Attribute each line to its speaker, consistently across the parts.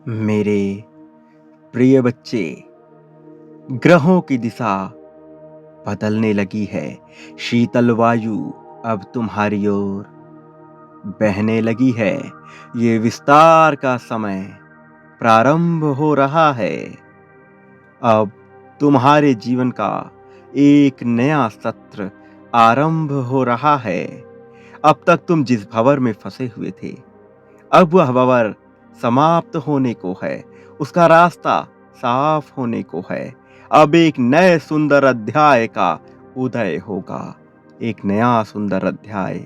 Speaker 1: मेरे प्रिय बच्चे, ग्रहों की दिशा बदलने लगी है। शीतल वायु अब तुम्हारी ओर बहने लगी है। ये विस्तार का समय प्रारंभ हो रहा है। अब तुम्हारे जीवन का एक नया सत्र आरंभ हो रहा है। अब तक तुम जिस भंवर में फंसे हुए थे, अब वह भंवर समाप्त होने को है। उसका रास्ता साफ होने को है। अब एक नए सुंदर अध्याय का उदय होगा। एक नया सुंदर अध्याय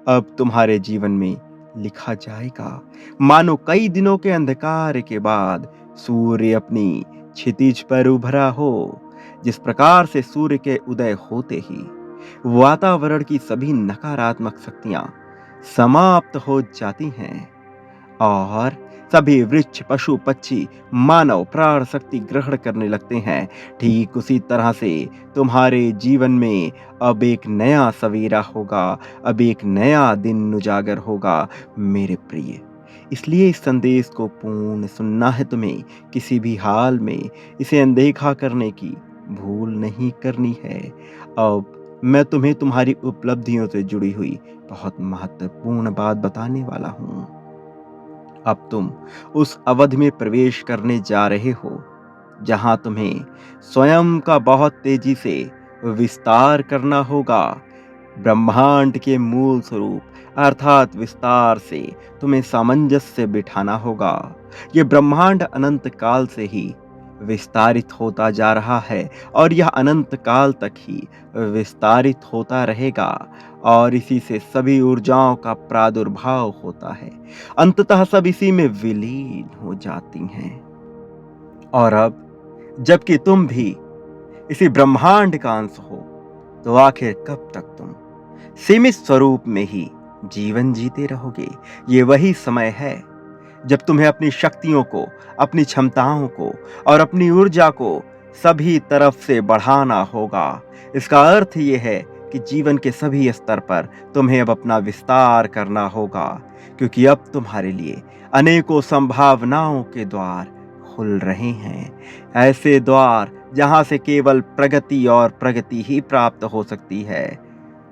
Speaker 1: अब तुम्हारे जीवन में लिखा जाएगा। मानो कई दिनों के अंधकार के बाद सूर्य अपनी क्षितिज पर उभरा हो। जिस प्रकार से सूर्य के उदय होते ही वातावरण की सभी नकारात्मक शक्तियां समाप्त हो जाती हैं और सभी वृक्ष, पशु, पक्षी, मानव प्राण शक्ति ग्रहण करने लगते हैं। ठीक उसी तरह से तुम्हारे जीवन में अब एक नया सवेरा होगा। अब एक नया दिन उजागर होगा मेरे प्रिय। इसलिए इस संदेश को पूर्ण सुनना है तुम्हें। किसी भी हाल में इसे अनदेखा करने की भूल नहीं करनी है। अब मैं तुम्हें तुम्हारी उपलब्धियों से जुड़ी हुई बहुत महत्वपूर्ण बात बताने वाला हूँ। अब तुम उस अवधि में प्रवेश करने जा रहे हो जहां तुम्हें स्वयं का बहुत तेजी से विस्तार करना होगा। ब्रह्मांड के मूल स्वरूप अर्थात विस्तार से तुम्हें सामंजस्य बिठाना होगा। ये ब्रह्मांड अनंत काल से ही विस्तारित होता जा रहा है और यह अनंत काल तक ही विस्तारित होता रहेगा और इसी से सभी ऊर्जाओं का प्रादुर्भाव होता है। अंततः सब इसी में विलीन हो जाती हैं। और अब जबकि तुम भी इसी ब्रह्मांड का अंश हो, तो आखिर कब तक तुम सीमित स्वरूप में ही जीवन जीते रहोगे? ये वही समय है जब तुम्हें अपनी शक्तियों को, अपनी क्षमताओं को और अपनी ऊर्जा को सभी तरफ से बढ़ाना होगा। इसका अर्थ ये है कि जीवन के सभी स्तर पर तुम्हें अब अपना विस्तार करना होगा, क्योंकि अब तुम्हारे लिए अनेकों संभावनाओं के द्वार खुल रहे हैं। ऐसे द्वार जहां से केवल प्रगति और प्रगति ही प्राप्त हो सकती है,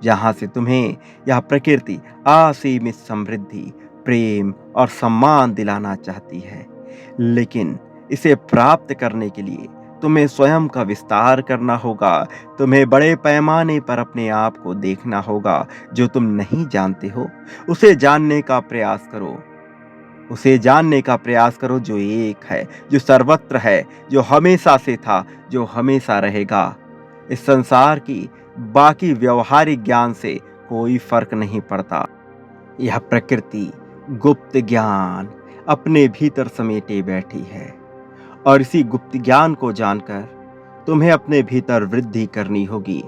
Speaker 1: जहां से तुम्हें यह प्रकृति असीमित समृद्धि, प्रेम और सम्मान दिलाना चाहती है। लेकिन इसे प्राप्त करने के लिए तुम्हें स्वयं का विस्तार करना होगा। तुम्हें बड़े पैमाने पर अपने आप को देखना होगा। जो तुम नहीं जानते हो उसे जानने का प्रयास करो। उसे जानने का प्रयास करो जो एक है, जो सर्वत्र है, जो हमेशा से था, जो हमेशा रहेगा। इस संसार की बाकी व्यवहारिक ज्ञान से कोई फर्क नहीं पड़ता। यह प्रकृति गुप्त ज्ञान अपने भीतर समेटे बैठी है और इसी गुप्त ज्ञान को जानकर तुम्हें अपने भीतर वृद्धि करनी होगी,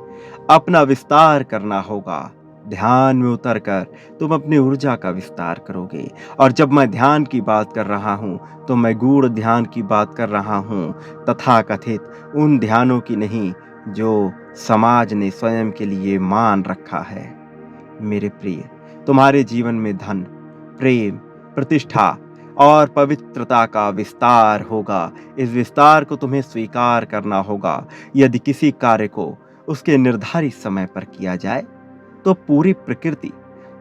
Speaker 1: अपना विस्तार करना होगा। ध्यान में उतरकर तुम अपनी ऊर्जा का विस्तार करोगे। और जब मैं ध्यान की बात कर रहा हूँ तो मैं गूढ़ ध्यान की बात कर रहा हूँ, तथाकथित उन ध्यानों की नहीं जो समाज ने स्वयं के लिए मान रखा है। मेरे प्रिय, तुम्हारे जीवन में धन, प्रेम, प्रतिष्ठा और पवित्रता का विस्तार होगा। इस विस्तार को तुम्हें स्वीकार करना होगा। यदि किसी कार्य को उसके निर्धारित समय पर किया जाए तो पूरी प्रकृति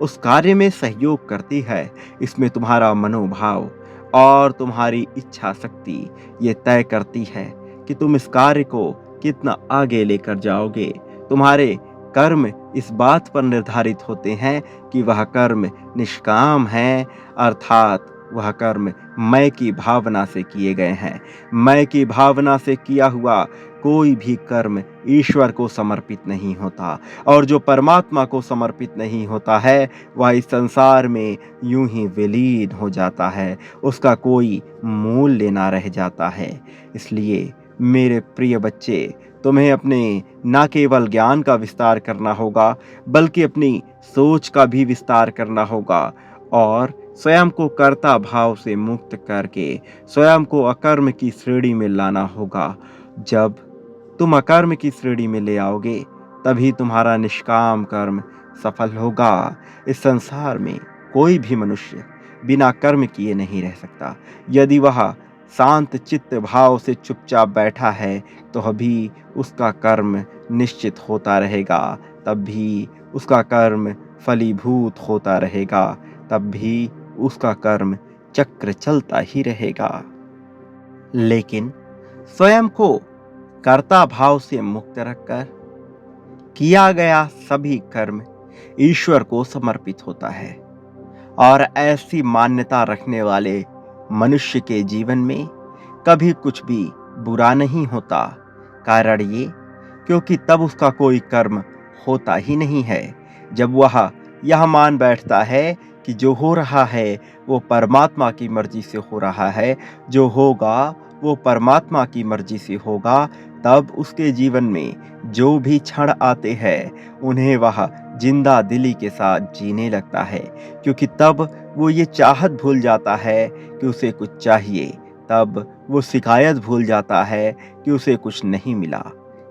Speaker 1: उस कार्य में सहयोग करती है। इसमें तुम्हारा मनोभाव और तुम्हारी इच्छा शक्ति ये तय करती है कि तुम इस कार्य को कितना आगे लेकर जाओगे। तुम्हारे कर्म इस बात पर निर्धारित होते हैं कि वह कर्म निष्काम है, अर्थात वह कर्म मैं की भावना से किए गए हैं। मैं की भावना से किया हुआ कोई भी कर्म ईश्वर को समर्पित नहीं होता, और जो परमात्मा को समर्पित नहीं होता है वह इस संसार में यूं ही विलीन हो जाता है। उसका कोई मूल्य ना रह जाता है। इसलिए मेरे प्रिय बच्चे, तुम्हें अपने न केवल ज्ञान का विस्तार करना होगा बल्कि अपनी सोच का भी विस्तार करना होगा और स्वयं को कर्ता भाव से मुक्त करके स्वयं को अकर्म की श्रेणी में लाना होगा। जब तुम अकर्म की श्रेणी में ले आओगे तभी तुम्हारा निष्काम कर्म सफल होगा। इस संसार में कोई भी मनुष्य बिना कर्म किए नहीं रह सकता। यदि वह शांत चित्त भाव से चुपचाप बैठा है तो अभी उसका कर्म निश्चित होता रहेगा, तब भी उसका कर्म फलीभूत होता रहेगा, तब भी उसका कर्म चक्र चलता ही रहेगा। लेकिन स्वयं को कर्ता भाव से मुक्त रखकर किया गया सभी कर्म ईश्वर को समर्पित होता है, और ऐसी मान्यता रखने वाले मनुष्य के जीवन में कभी कुछ भी बुरा नहीं होता। कारण ये, क्योंकि तब उसका कोई कर्म होता ही नहीं है। जब वह यह मान बैठता है कि जो हो रहा है वो परमात्मा की मर्जी से हो रहा है, जो होगा वो परमात्मा की मर्जी से होगा, तब उसके जीवन में जो भी क्षण आते हैं उन्हें वह जिंदा दिली के साथ जीने लगता है। क्योंकि तब वो ये चाहत भूल जाता है कि उसे कुछ चाहिए, तब वो शिकायत भूल जाता है कि उसे कुछ नहीं मिला।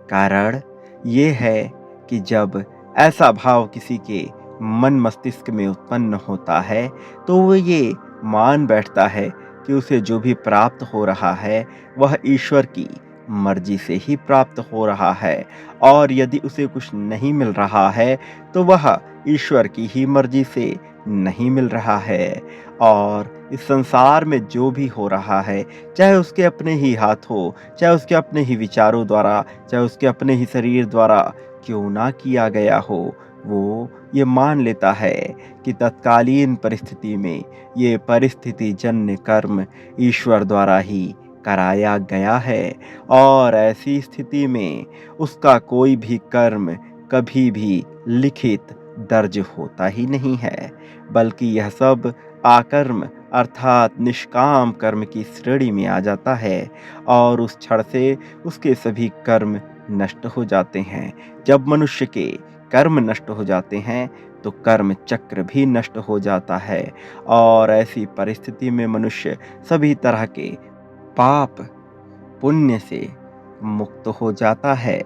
Speaker 1: कारण ये है कि जब ऐसा भाव किसी के मन मस्तिष्क में उत्पन्न होता है तो वो ये मान बैठता है कि उसे जो भी प्राप्त हो रहा है वह ईश्वर की मर्जी से ही प्राप्त हो रहा है, और यदि उसे कुछ नहीं मिल रहा है तो वह ईश्वर की ही मर्जी से नहीं मिल रहा है। और इस संसार में जो भी हो रहा है, चाहे उसके अपने ही हाथों, चाहे उसके अपने ही विचारों द्वारा, चाहे उसके अपने ही शरीर द्वारा क्यों ना किया गया हो, वो ये मान लेता है कि तत्कालीन परिस्थिति में ये परिस्थिति जन्य कर्म ईश्वर द्वारा ही कराया गया है, और ऐसी स्थिति में उसका कोई भी कर्म कभी भी लिखित दर्ज होता ही नहीं है, बल्कि यह सब आकर्म अर्थात निष्काम कर्म की श्रेणी में आ जाता है, और उस क्षण से उसके सभी कर्म नष्ट हो जाते हैं। जब मनुष्य के कर्म नष्ट हो जाते हैं तो कर्म चक्र भी नष्ट हो जाता है, और ऐसी परिस्थिति में मनुष्य सभी तरह के पाप पुण्य से मुक्त हो जाता है।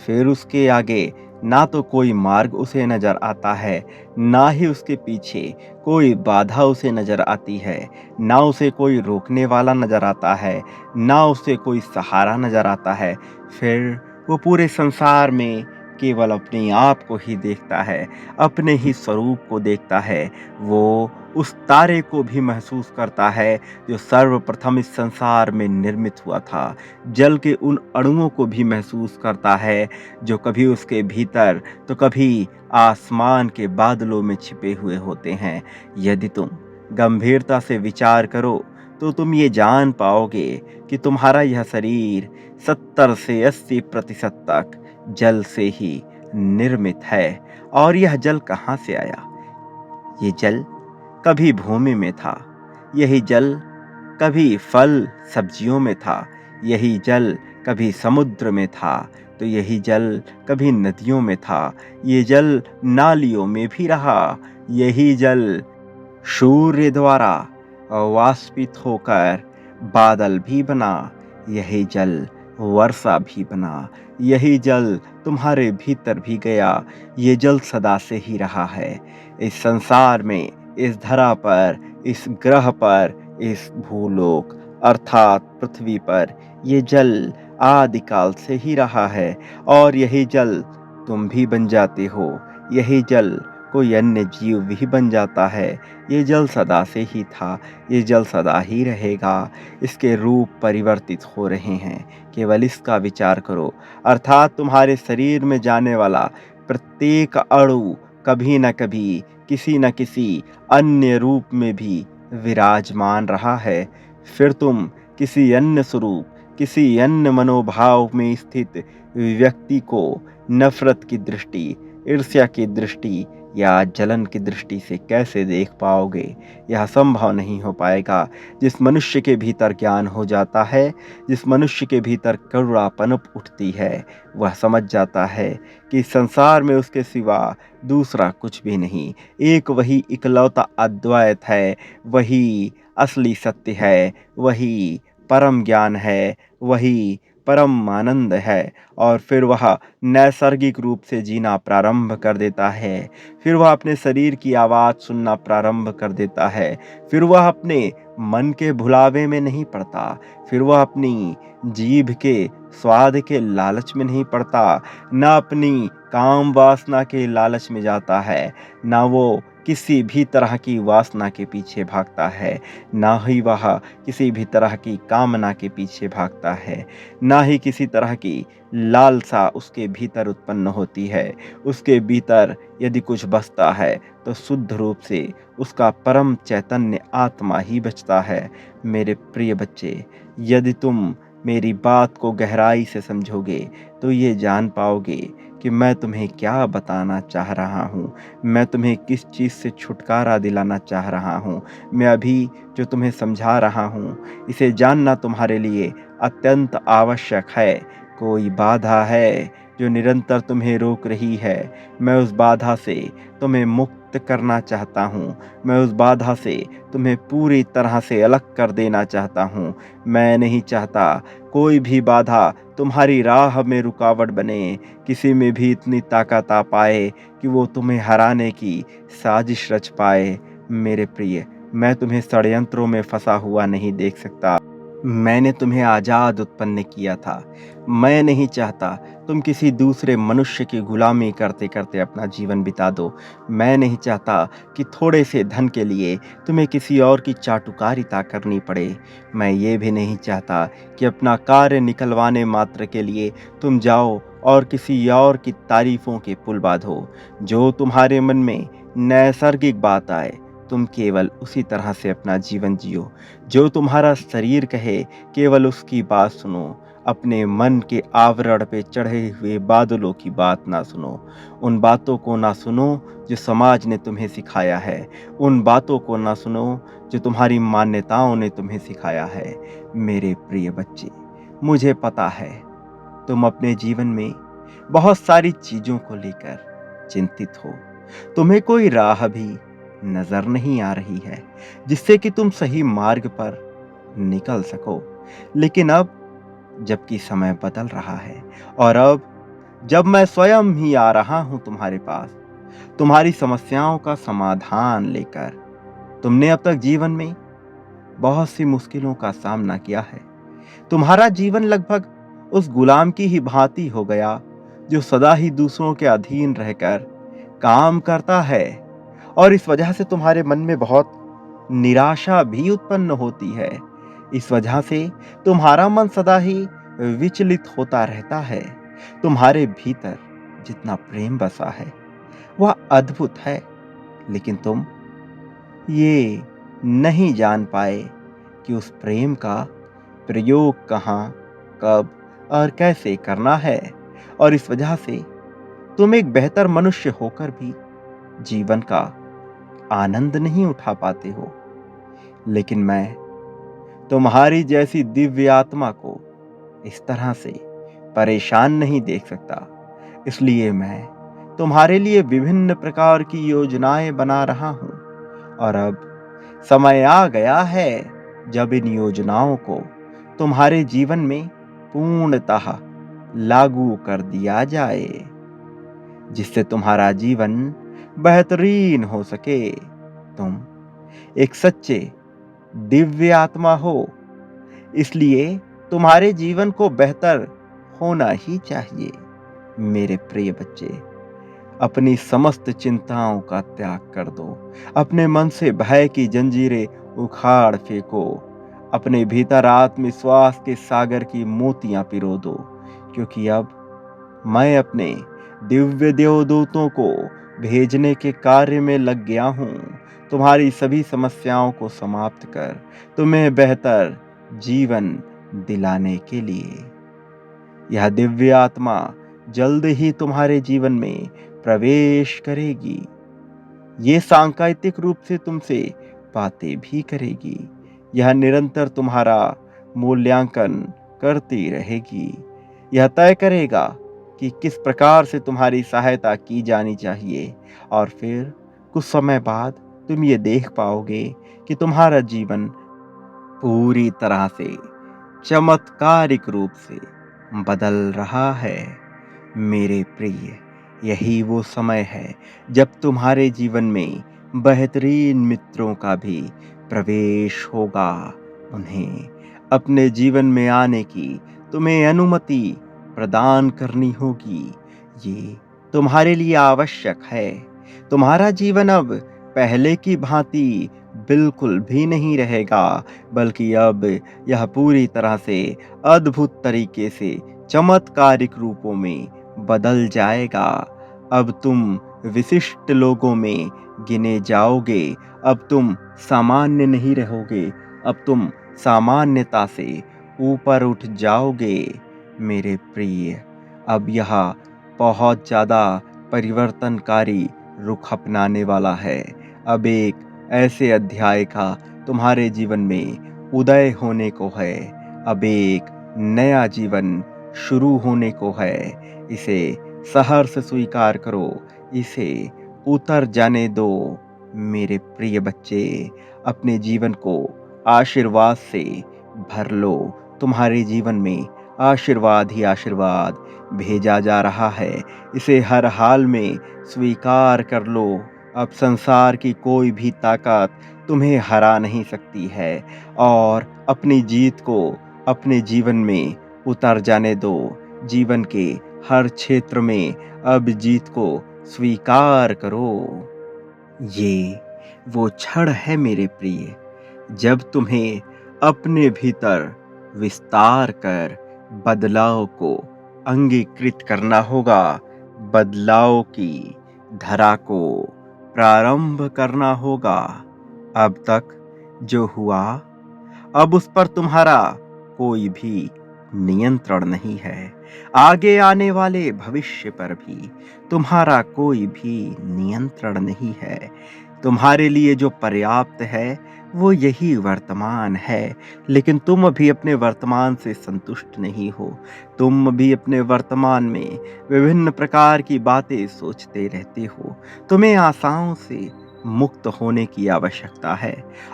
Speaker 1: फिर उसके आगे ना तो कोई मार्ग उसे नजर आता है, ना ही उसके पीछे कोई बाधा उसे नजर आती है, ना उसे कोई रोकने वाला नजर आता है, ना उसे कोई सहारा नजर आता है। फिर वो पूरे संसार में केवल अपने आप को ही देखता है, अपने ही स्वरूप को देखता है। वो उस तारे को भी महसूस करता है जो सर्वप्रथम इस संसार में निर्मित हुआ था। जल के उन अणुओं को भी महसूस करता है जो कभी उसके भीतर तो कभी आसमान के बादलों में छिपे हुए होते हैं। यदि तुम गंभीरता से विचार करो तो तुम ये जान पाओगे कि तुम्हारा यह शरीर 70 से 80% तक जल से ही निर्मित है। और यह जल कहाँ से आया? ये जल कभी भूमि में था, यही जल कभी फल सब्जियों में था, यही जल कभी समुद्र में था, तो यही जल कभी नदियों में था, ये जल नालियों में भी रहा, यही जल सूर्य द्वारा वाष्पित होकर बादल भी बना, यही जल वर्षा भी बना, यही जल तुम्हारे भीतर भी गया। ये जल सदा से ही रहा है इस संसार में, इस धरा पर, इस ग्रह पर, इस भूलोक अर्थात पृथ्वी पर ये जल आदिकाल से ही रहा है, और यही जल तुम भी बन जाते हो, यही जल कोई अन्य जीव भी बन जाता है। ये जल सदा से ही था, ये जल सदा ही रहेगा। इसके रूप परिवर्तित हो रहे हैं, केवल इसका विचार करो। अर्थात तुम्हारे शरीर में जाने वाला प्रत्येक अणु कभी न कभी किसी न किसी अन्य रूप में भी विराजमान रहा है। फिर तुम किसी अन्य स्वरूप, किसी अन्य मनोभाव में स्थित व्यक्ति को नफरत की दृष्टि, ईर्ष्या की दृष्टि या जलन की दृष्टि से कैसे देख पाओगे? यह संभव नहीं हो पाएगा। जिस मनुष्य के भीतर ज्ञान हो जाता है, जिस मनुष्य के भीतर करुणा पनप उठती है, वह समझ जाता है कि संसार में उसके सिवा दूसरा कुछ भी नहीं, एक वही इकलौता अद्वैत है, वही असली सत्य है, वही परम ज्ञान है, वही परम आनंद है और फिर वह नैसर्गिक रूप से जीना प्रारंभ कर देता है। फिर वह अपने शरीर की आवाज़ सुनना प्रारंभ कर देता है। फिर वह अपने मन के भुलावे में नहीं पड़ता। फिर वह अपनी जीभ के स्वाद के लालच में नहीं पड़ता, ना अपनी काम वासना के लालच में जाता है, ना वो किसी भी तरह की वासना के पीछे भागता है, ना ही वह किसी भी तरह की कामना के पीछे भागता है, ना ही किसी तरह की लालसा उसके भीतर उत्पन्न होती है। उसके भीतर यदि कुछ बसता है तो शुद्ध रूप से उसका परम चैतन्य आत्मा ही बचता है। मेरे प्रिय बच्चे, यदि तुम मेरी बात को गहराई से समझोगे तो ये जान पाओगे कि मैं तुम्हें क्या बताना चाह रहा हूँ। मैं तुम्हें किस चीज़ से छुटकारा दिलाना चाह रहा हूँ। मैं अभी जो तुम्हें समझा रहा हूँ, इसे जानना तुम्हारे लिए अत्यंत आवश्यक है। कोई बाधा है जो निरंतर तुम्हें रोक रही है, मैं उस बाधा से तुम्हें मुक्त करना चाहता हूँ। मैं उस बाधा से तुम्हें पूरी तरह से अलग कर देना चाहता हूँ। मैं नहीं चाहता कोई भी बाधा तुम्हारी राह में रुकावट बने, किसी में भी इतनी ताकत आ पाए कि वो तुम्हें हराने की साजिश रच पाए। मेरे प्रिय, मैं तुम्हें षड्यंत्रों में फंसा हुआ नहीं देख सकता। मैंने तुम्हें आज़ाद उत्पन्न किया था। मैं नहीं चाहता तुम किसी दूसरे मनुष्य की गुलामी करते करते अपना जीवन बिता दो। मैं नहीं चाहता कि थोड़े से धन के लिए तुम्हें किसी और की चाटुकारिता करनी पड़े। मैं ये भी नहीं चाहता कि अपना कार्य निकलवाने मात्र के लिए तुम जाओ और किसी और की तारीफों के पुल बांधो। जो तुम्हारे मन में नैसर्गिक बात आए, तुम केवल उसी तरह से अपना जीवन जियो। जो तुम्हारा शरीर कहे, केवल उसकी बात सुनो। अपने मन के आवरण पे चढ़े हुए बादलों की बात ना सुनो। उन बातों को ना सुनो जो समाज ने तुम्हें सिखाया है। उन बातों को ना सुनो जो तुम्हारी मान्यताओं ने तुम्हें सिखाया है। मेरे प्रिय बच्चे, मुझे पता है तुम अपने जीवन में बहुत सारी चीज़ों को लेकर चिंतित हो। तुम्हें कोई राह भी नज़र नहीं आ रही है जिससे कि तुम सही मार्ग पर निकल सको। लेकिन अब जबकि समय बदल रहा है और अब जब मैं स्वयं ही आ रहा हूं तुम्हारे पास, तुम्हारी समस्याओं का समाधान लेकर, तुमने अब तक जीवन में बहुत सी मुश्किलों का सामना किया है। तुम्हारा जीवन लगभग उस गुलाम की ही भांति हो गया जो सदा ही दूसरों के अधीन रहकर काम करता है, और इस वजह से तुम्हारे मन में बहुत निराशा भी उत्पन्न होती है। इस वजह से तुम्हारा मन सदा ही विचलित होता रहता है। तुम्हारे भीतर जितना प्रेम बसा है वह अद्भुत है, लेकिन तुम ये नहीं जान पाए कि उस प्रेम का प्रयोग कहाँ, कब और कैसे करना है। और इस वजह से तुम एक बेहतर मनुष्य होकर भी जीवन का आनंद नहीं उठा पाते हो। लेकिन मैं तुम्हारी जैसी दिव्य आत्मा को इस तरह से परेशान नहीं देख सकता। इसलिए मैं तुम्हारे लिए विभिन्न प्रकार की योजनाएं बना रहा हूं, और अब समय आ गया है जब इन योजनाओं को तुम्हारे जीवन में पूर्णतः लागू कर दिया जाए, जिससे तुम्हारा जीवन बेहतरीन हो सके। तुम एक सच्चे दिव्य आत्मा हो, इसलिए तुम्हारे जीवन को बेहतर होना ही चाहिए। मेरे प्रिय बच्चे, अपनी समस्त चिंताओं का त्याग कर दो। अपने मन से भय की जंजीरें उखाड़ फेंको। अपने भीतर आत्मविश्वास के सागर की मोतियां पिरो दो, क्योंकि अब मैं अपने दिव्य देवदूतों को भेजने के कार्य में लग गया हूँ, तुम्हारी सभी समस्याओं को समाप्त कर तुम्हें बेहतर जीवन दिलाने के लिए। यह दिव्य आत्मा जल्द ही तुम्हारे जीवन में प्रवेश करेगी। ये सांकेतिक रूप से तुमसे बातें भी करेगी। यह निरंतर तुम्हारा मूल्यांकन करती रहेगी। यह तय करेगा कि किस प्रकार से तुम्हारी सहायता की जानी चाहिए, और फिर कुछ समय बाद तुम ये देख पाओगे कि तुम्हारा जीवन पूरी तरह से चमत्कारिक रूप से बदल रहा है। मेरे प्रिय, यही वो समय है जब तुम्हारे जीवन में बेहतरीन मित्रों का भी प्रवेश होगा। उन्हें अपने जीवन में आने की तुम्हें अनुमति प्रदान करनी होगी। ये तुम्हारे लिए आवश्यक है। तुम्हारा जीवन अब पहले की भांति बिल्कुल भी नहीं रहेगा, बल्कि अब यह पूरी तरह से अद्भुत तरीके से चमत्कारिक रूपों में बदल जाएगा। अब तुम विशिष्ट लोगों में गिने जाओगे। अब तुम सामान्य नहीं रहोगे। अब तुम सामान्यता से ऊपर उठ जाओगे। मेरे प्रिय, अब यह बहुत ज़्यादा परिवर्तनकारी रुख अपनाने वाला है। अब एक ऐसे अध्याय का तुम्हारे जीवन में उदय होने को है। अब एक नया जीवन शुरू होने को है। इसे सहर्ष स्वीकार करो। इसे उतर जाने दो। मेरे प्रिय बच्चे, अपने जीवन को आशीर्वाद से भर लो। तुम्हारे जीवन में आशीर्वाद ही आशीर्वाद भेजा जा रहा है। इसे हर हाल में स्वीकार कर लो। अब संसार की कोई भी ताकत तुम्हें हरा नहीं सकती है। और अपनी जीत को अपने जीवन में उतर जाने दो। जीवन के हर क्षेत्र में अब जीत को स्वीकार करो। ये वो क्षण है मेरे प्रिय, जब तुम्हें अपने भीतर विस्तार कर बदलाव को अंगीकृत करना होगा। बदलाव की धारा को प्रारंभ करना होगा। अब तक जो हुआ, अब उस पर तुम्हारा कोई भी नियंत्रण नहीं है। आगे आने वाले भविष्य पर भी तुम्हारा कोई भी नियंत्रण नहीं है। तुम्हारे लिए जो पर्याप्त है वो यही वर्तमान है। लेकिन तुम अभी अपने वर्तमान से संतुष्ट नहीं हो। तुम अभी अपने वर्तमान में विभिन्न प्रकार की बातें सोचते रहते हो। तुम्हें आशाओं से मुक्त होने की आवश्यकता है।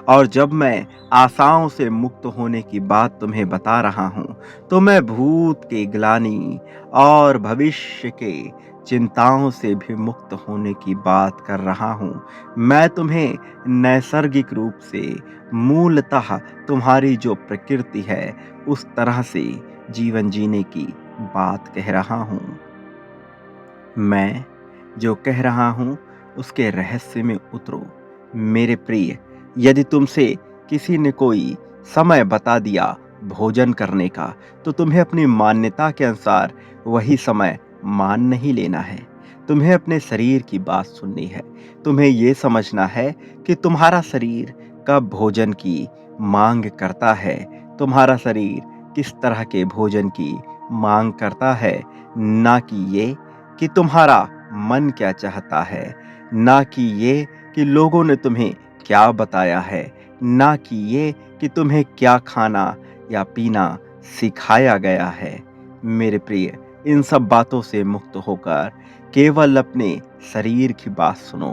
Speaker 1: और जब मैं आशाओं से मुक्त होने की बात तुम्हें बता रहा हूँ, तो मैं भूत के ग्लानि और भविष्य के चिंताओं से भी मुक्त होने की बात कर रहा हूँ। मैं तुम्हें नैसर्गिक रूप से मूलतः तुम्हारी जो प्रकृति है उस तरह से जीवन जीने की बात कह रहा हूँ। मैं जो कह रहा हूँ उसके रहस्य में उतरो। मेरे प्रिय, यदि तुमसे किसी ने कोई समय बता दिया भोजन करने का, तो तुम्हें अपनी मान्यता के अनुसार वही समय मान नहीं लेना है। तुम्हें अपने शरीर की बात सुननी है। तुम्हें ये समझना है कि तुम्हारा शरीर कब भोजन की मांग करता है। तुम्हारा शरीर किस तरह के भोजन की मांग करता है, ना कि ये कि तुम्हारा मन क्या चाहता है, ना कि ये कि लोगों ने तुम्हें क्या बताया है, ना कि ये कि तुम्हें क्या खाना या पीना सिखाया गया है। मेरे प्रिय, इन सब बातों से मुक्त होकर केवल अपने शरीर की बात सुनो।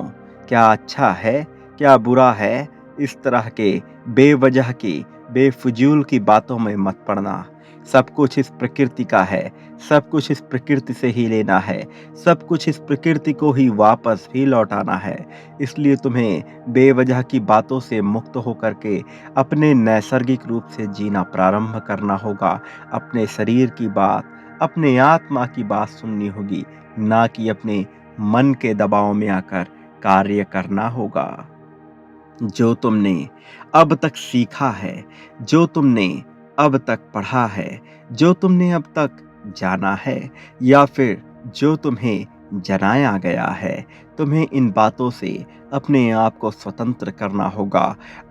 Speaker 1: क्या अच्छा है, क्या बुरा है, इस तरह के बेवजह की बेफजूल की बातों में मत पड़ना। सब कुछ इस प्रकृति का है। सब कुछ इस प्रकृति से ही लेना है। सब कुछ इस प्रकृति को ही वापस भी लौटाना है। इसलिए तुम्हें बेवजह की बातों से मुक्त होकर के अपने नैसर्गिक रूप से जीना प्रारंभ करना होगा। अपने शरीर की बात, अपने आत्मा की बात सुननी होगी, ना कि अपने मन के दबाव में आकर कार्य करना होगा। जो तुमने अब तक सीखा है, जो तुमने अब तक पढ़ा है, जो तुमने अब तक जाना है, या फिर जो तुम्हें जनाया गया है, तुम्हें इन बातों से अपने आप को स्वतंत्र करना होगा।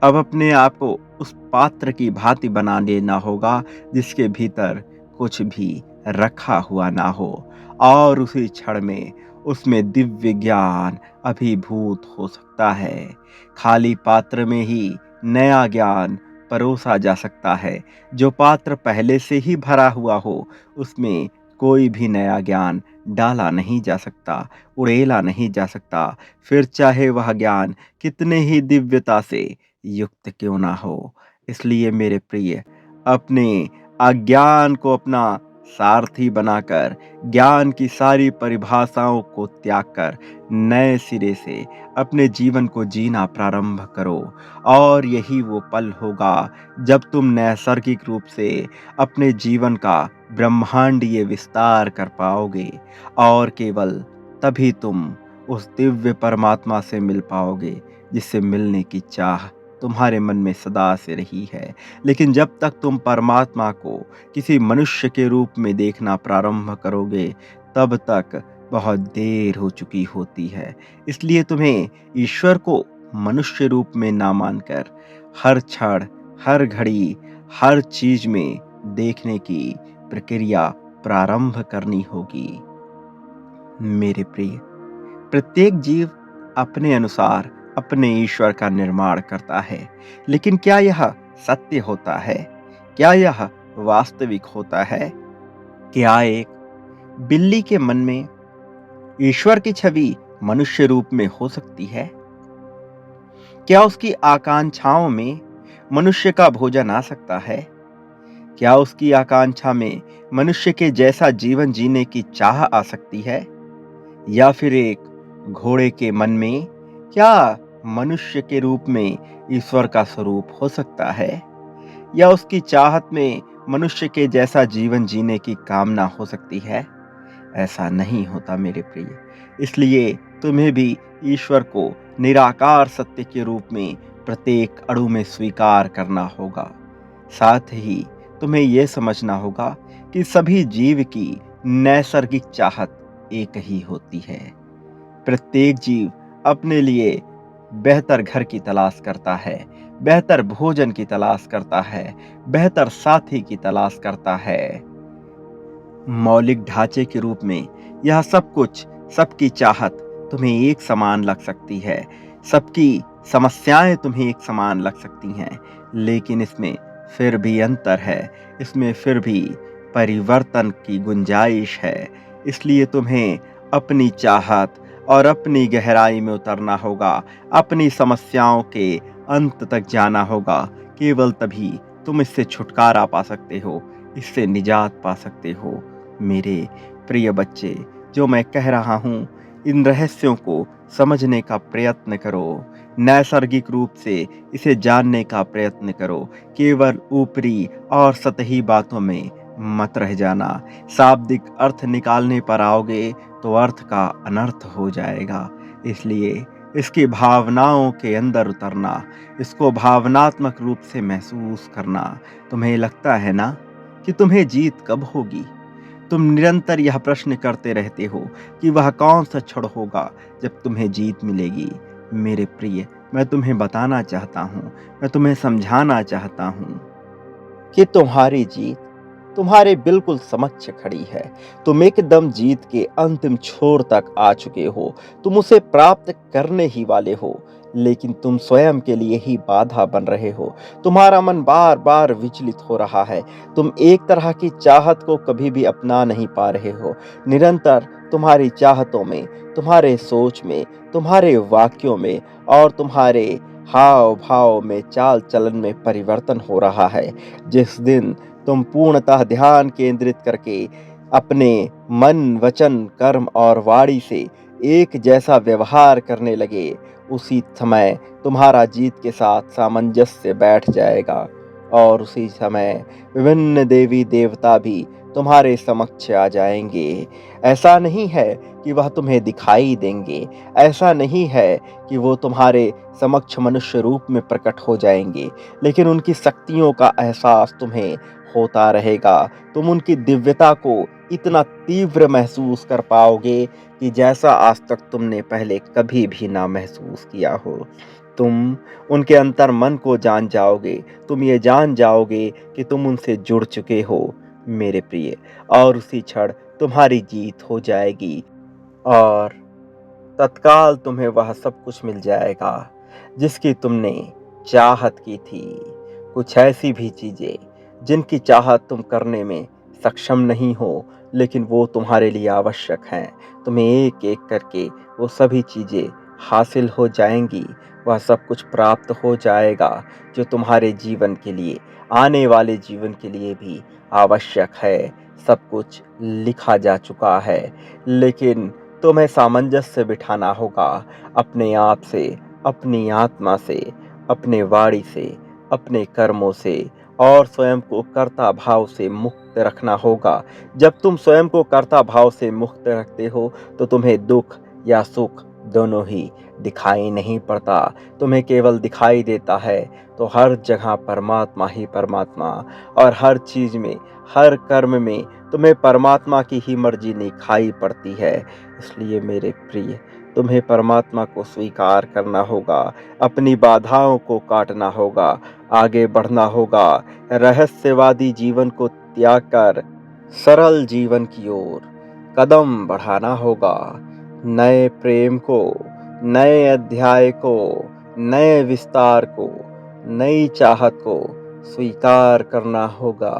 Speaker 1: अब अपने आप को उस पात्र की भांति बना लेना होगा जिसके भीतर कुछ भी रखा हुआ ना हो, और उसी क्षण में उसमें दिव्य ज्ञान अभिभूत हो सकता है। खाली पात्र में ही नया ज्ञान परोसा जा सकता है। जो पात्र पहले से ही भरा हुआ हो, उसमें कोई भी नया ज्ञान डाला नहीं जा सकता, उड़ेला नहीं जा सकता। फिर चाहे वह ज्ञान कितने ही दिव्यता से युक्त क्यों ना हो। इसलिए मेरे प्रिय, अपने अज्ञान को अपना सारथी बनाकर ज्ञान की सारी परिभाषाओं को त्याग कर नए सिरे से अपने जीवन को जीना प्रारंभ करो। और यही वो पल होगा जब तुम नैसर्गिक रूप से अपने जीवन का ब्रह्मांडीय विस्तार कर पाओगे, और केवल तभी तुम उस दिव्य परमात्मा से मिल पाओगे जिससे मिलने की चाह तुम्हारे मन में सदा से रही है। लेकिन जब तक तुम परमात्मा को किसी मनुष्य के रूप में देखना प्रारंभ करोगे, तब तक बहुत देर हो चुकी होती है। इसलिए तुम्हें ईश्वर को मनुष्य रूप में ना मानकर हर क्षण, हर घड़ी, हर चीज में देखने की प्रक्रिया प्रारंभ करनी होगी। मेरे प्रिय, प्रत्येक जीव अपने अनुसार अपने ईश्वर का निर्माण करता है, लेकिन क्या यह सत्य होता है? क्या यह वास्तविक होता है? क्या एक बिल्ली के मन में ईश्वर की छवि मनुष्य रूप में हो सकती है? क्या उसकी आकांक्षाओं में मनुष्य का भोजन आ सकता है? क्या उसकी आकांक्षा में मनुष्य के जैसा जीवन जीने की चाह आ सकती है? या फिर एक घोड़े के मन में क्या मनुष्य के रूप में ईश्वर का स्वरूप हो सकता है? या उसकी चाहत में मनुष्य के जैसा जीवन जीने की कामना हो सकती है? ऐसा नहीं होता मेरे प्रिय। इसलिए तुम्हें भी ईश्वर को निराकार सत्य के रूप में प्रत्येक अणु में स्वीकार करना होगा। साथ ही तुम्हें यह समझना होगा कि सभी जीव की नैसर्गिक चाहत एक ही होती है। प्रत्येक जीव अपने लिए बेहतर घर की तलाश करता है, बेहतर भोजन की तलाश करता है, बेहतर साथी की तलाश करता है। मौलिक ढांचे के रूप में यह सब कुछ, सबकी चाहत तुम्हें एक समान लग सकती है, सबकी समस्याएं तुम्हें एक समान लग सकती हैं, लेकिन इसमें फिर भी अंतर है, इसमें फिर भी परिवर्तन की गुंजाइश है। इसलिए तुम्हें अपनी चाहत और अपनी गहराई में उतरना होगा, अपनी समस्याओं के अंत तक जाना होगा। केवल तभी तुम इससे छुटकारा पा सकते हो, इससे निजात पा सकते हो। मेरे प्रिय बच्चे, जो मैं कह रहा हूँ, इन रहस्यों को समझने का प्रयत्न करो, नैसर्गिक रूप से इसे जानने का प्रयत्न करो। केवल ऊपरी और सतही बातों में मत रह जाना। शाब्दिक अर्थ निकालने पर आओगे तो अर्थ का अनर्थ हो जाएगा। इसलिए इसकी भावनाओं के अंदर उतरना, इसको भावनात्मक रूप से महसूस करना। तुम्हें लगता है ना कि तुम्हें जीत कब होगी? तुम निरंतर यह प्रश्न करते रहते हो कि वह कौन सा क्षण होगा जब तुम्हें जीत मिलेगी। मेरे प्रिय, मैं तुम्हें बताना चाहता हूँ, मैं तुम्हें समझाना चाहता हूँ कि तुम्हारी जीत तुम्हारे बिल्कुल समक्ष खड़ी है। तुम एकदम जीत के अंतिम छोर तक आ चुके हो। तुम उसे प्राप्त करने ही वाले हो, लेकिन तुम स्वयं के लिए ही बाधा बन रहे हो। तुम्हारा मन बार बार विचलित हो रहा है। तुम एक तरह की चाहत को कभी भी अपना नहीं पा रहे हो। निरंतर तुम्हारी चाहतों में, तुम्हारे सोच में, तुम्हारे वाक्यों में और तुम्हारे हाव भाव में, चाल चलन में परिवर्तन हो रहा है। जिस दिन तुम पूर्णतः ध्यान केंद्रित करके अपने मन, वचन, कर्म और वाणी से एक जैसा व्यवहार करने लगे, उसी समय तुम्हारा जीत के साथ सामंजस्य बैठ जाएगा, और उसी समय विभिन्न देवी देवता भी तुम्हारे समक्ष आ जाएंगे। ऐसा नहीं है कि वह तुम्हें दिखाई देंगे, ऐसा नहीं है कि वो तुम्हारे समक्ष मनुष्य रूप में प्रकट हो जाएंगे, लेकिन उनकी शक्तियों का एहसास तुम्हें होता रहेगा। तुम उनकी दिव्यता को इतना तीव्र महसूस कर पाओगे कि जैसा आज तक तुमने पहले कभी भी ना महसूस किया हो। तुम उनके अंतर मन को जान जाओगे। तुम ये जान जाओगे कि तुम उनसे जुड़ चुके हो मेरे प्रिय, और उसी क्षण तुम्हारी जीत हो जाएगी, और तत्काल तुम्हें वह सब कुछ मिल जाएगा जिसकी तुमने चाहत की थी। कुछ ऐसी भी चीजें जिनकी चाहत तुम करने में सक्षम नहीं हो, लेकिन वो तुम्हारे लिए आवश्यक हैं। तुम्हें एक एक करके वो सभी चीजें हासिल हो जाएंगी। वह सब कुछ प्राप्त हो जाएगा जो तुम्हारे जीवन के लिए, आने वाले जीवन के लिए भी आवश्यक है। सब कुछ लिखा जा चुका है, लेकिन तुम्हें सामंजस्य बिठाना होगा अपने आप से, अपनी आत्मा से, अपने वाणी से, अपने कर्मों से, और स्वयं को कर्ता भाव से मुक्त रखना होगा। जब तुम स्वयं को कर्ता भाव से मुक्त रखते हो तो तुम्हें दुख या सुख दोनों ही दिखाई नहीं पड़ता। तुम्हें केवल दिखाई देता है तो हर जगह परमात्मा ही परमात्मा, और हर चीज में, हर कर्म में तुम्हें परमात्मा की ही मर्जी दिखाई पड़ती है। इसलिए मेरे प्रिय, तुम्हें परमात्मा को स्वीकार करना होगा, अपनी बाधाओं को काटना होगा, आगे बढ़ना होगा, रहस्यवादी जीवन को त्याग कर सरल जीवन की ओर कदम बढ़ाना होगा। नए प्रेम को, नए अध्याय को, नए विस्तार को, नई चाहत को स्वीकार करना होगा,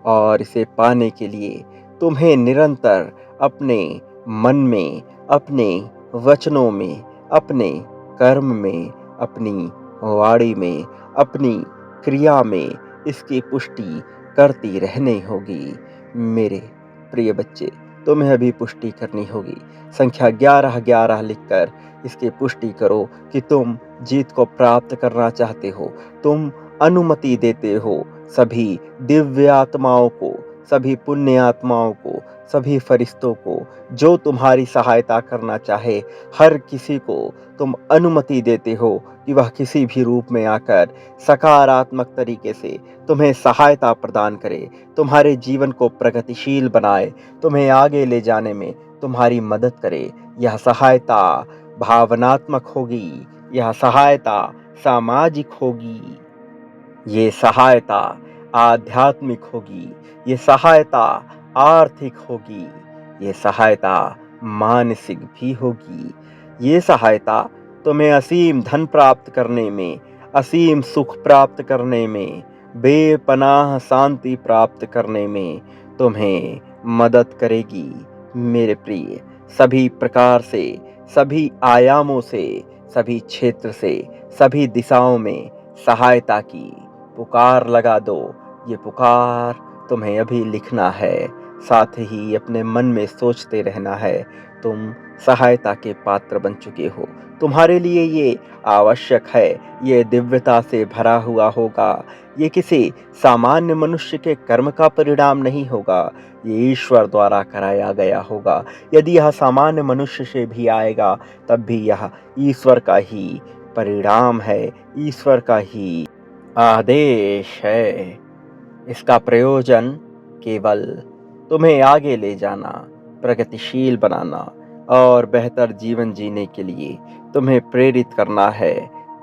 Speaker 1: और इसे पाने के लिए तुम्हें निरंतर अपने मन में, अपने वचनों में, अपने कर्म में, अपनी वाणी में, अपनी क्रिया में इसकी पुष्टि करती रहनी होगी। मेरे प्रिय बच्चे, तुम्हें अभी पुष्टि करनी होगी। संख्या 11-11 लिखकर इसकी पुष्टि करो कि तुम जीत को प्राप्त करना चाहते हो। तुम अनुमति देते हो सभी दिव्य आत्माओं को, सभी पुण्य आत्माओं को, सभी फरिश्तों को, जो तुम्हारी सहायता करना चाहे, हर किसी को तुम अनुमति देते हो कि वह किसी भी रूप में आकर सकारात्मक तरीके से तुम्हें सहायता प्रदान करे, तुम्हारे जीवन को प्रगतिशील बनाए, तुम्हें आगे ले जाने में तुम्हारी मदद करे। यह सहायता भावनात्मक होगी, यह सहायता सामाजिक होगी, ये सहायता आध्यात्मिक होगी, ये सहायता आर्थिक होगी, ये सहायता मानसिक भी होगी। ये सहायता तुम्हें असीम धन प्राप्त करने में, असीम सुख प्राप्त करने में, बेपनाह शांति प्राप्त करने में तुम्हें मदद करेगी। मेरे प्रिय, सभी प्रकार से, सभी आयामों से, सभी क्षेत्र से, सभी दिशाओं में सहायता की पुकार लगा दो। ये पुकार तुम्हें अभी लिखना है, साथ ही अपने मन में सोचते रहना है। तुम सहायता के पात्र बन चुके हो, तुम्हारे लिए ये आवश्यक है, ये दिव्यता से भरा हुआ होगा। ये किसी सामान्य मनुष्य के कर्म का परिणाम नहीं होगा, ये ईश्वर द्वारा कराया गया होगा। यदि यह सामान्य मनुष्य से भी आएगा तब भी यह ईश्वर का ही परिणाम है, ईश्वर का ही आदेश है। इसका प्रयोजन केवल तुम्हें आगे ले जाना, प्रगतिशील बनाना और बेहतर जीवन जीने के लिए तुम्हें प्रेरित करना है,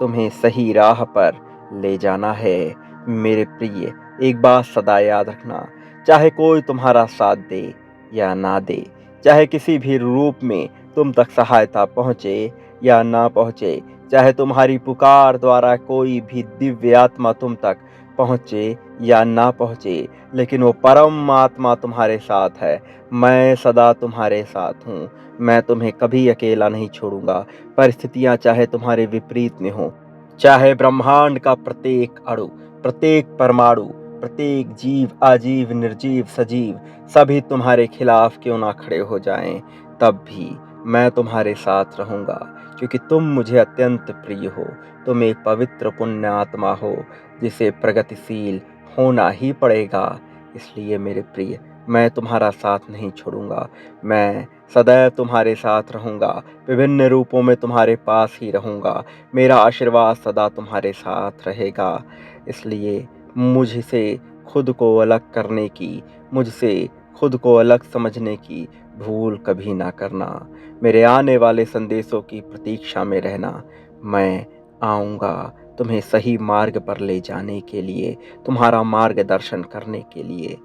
Speaker 1: तुम्हें सही राह पर ले जाना है। मेरे प्रिय, एक बात सदा याद रखना, चाहे कोई तुम्हारा साथ दे या ना दे, चाहे किसी भी रूप में तुम तक सहायता पहुँचे या ना पहुँचे, चाहे तुम्हारी पुकार द्वारा कोई भी दिव्य आत्मा तुम तक पहुँचे या ना पहुँचे, लेकिन वो परम आत्मा तुम्हारे साथ है। मैं सदा तुम्हारे साथ हूँ, मैं तुम्हें कभी अकेला नहीं छोड़ूंगा। परिस्थितियाँ चाहे तुम्हारे विपरीत में हो, चाहे ब्रह्मांड का प्रत्येक अणु, प्रत्येक परमाणु, प्रत्येक जीव, अजीव, निर्जीव, सजीव, सभी तुम्हारे खिलाफ क्यों ना खड़े हो जाएं, तब भी मैं तुम्हारे साथ रहूंगा, क्योंकि तुम मुझे अत्यंत प्रिय हो। तुम एक पवित्र पुण्य आत्मा हो जिसे प्रगतिशील होना ही पड़ेगा। इसलिए मेरे प्रिय, मैं तुम्हारा साथ नहीं छोड़ूंगा, मैं सदैव तुम्हारे साथ रहूंगा, विभिन्न रूपों में तुम्हारे पास ही रहूंगा। मेरा आशीर्वाद सदा तुम्हारे साथ रहेगा। इसलिए मुझसे खुद को अलग करने की, मुझसे खुद को अलग समझने की भूल कभी ना करना। मेरे आने वाले संदेशों की प्रतीक्षा में रहना। मैं आऊँगा तुम्हें सही मार्ग पर ले जाने के लिए, तुम्हारा मार्गदर्शन करने के लिए।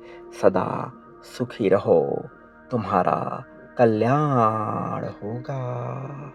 Speaker 1: सदा सुखी रहो, तुम्हारा कल्याण होगा।